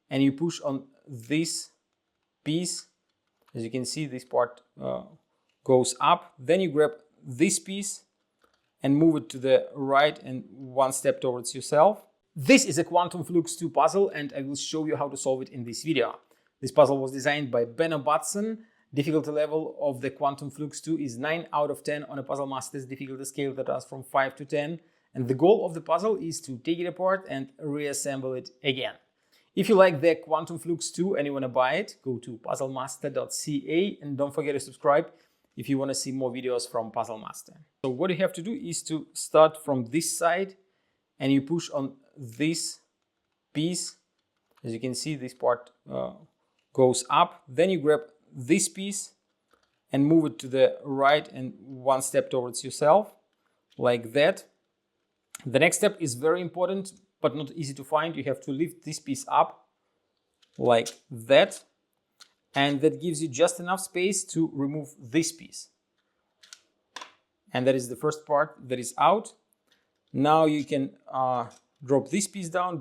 and you push on this piece. As you can see, this part goes up. Then you grab this piece and move it to the right and one step towards yourself. This is a Quantum Flux 2 puzzle, and I will show you how to solve it in this video. This puzzle was designed by Benno Baatsen. Difficulty level of the Quantum Flux 2 is 9 out of 10 on a Puzzle Masters difficulty scale that runs from 5 to 10. And the goal of the puzzle is to take it apart and reassemble it again. If you like the Quantum Flux 2 and you want to buy it, go to puzzlemaster.ca and don't forget to subscribe if you want to see more videos from Puzzle Master. So what you have to do is to start from this side and you push on this piece. As you can see, this part goes up. Then you grab this piece and move it to the right and one step towards yourself, like that. The next step is very important, but not easy to find. You have to lift this piece up like that, and that gives you just enough space to remove this piece. And that is the first part that is out. Now you can drop this piece down,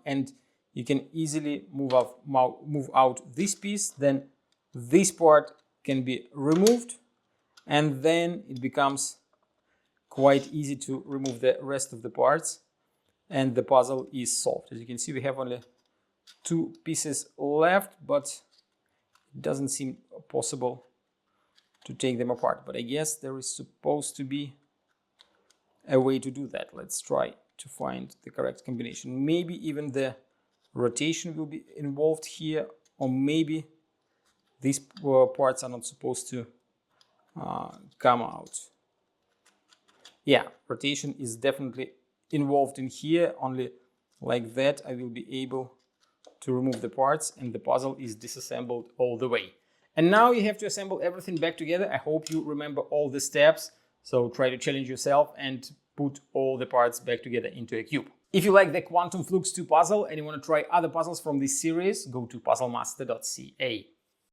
and you can easily move out this piece. Then this part can be removed, and then it becomes quite easy to remove the rest of the parts, and the puzzle is solved. As you can see, we have only 2 pieces left, but it doesn't seem possible to take them apart. But I guess there is supposed to be a way to do that. Let's try to find the correct combination. Maybe even the rotation will be involved here, or maybe these parts are not supposed to come out. Yeah, rotation is definitely involved in here. Only like that I will be able to remove the parts, and the puzzle is disassembled all the way. And now you have to assemble everything back together. I hope you remember all the steps. So try to challenge yourself and put all the parts back together into a cube. If you like the Quantum Flux 2 puzzle and you want to try other puzzles from this series, go to puzzlemaster.ca.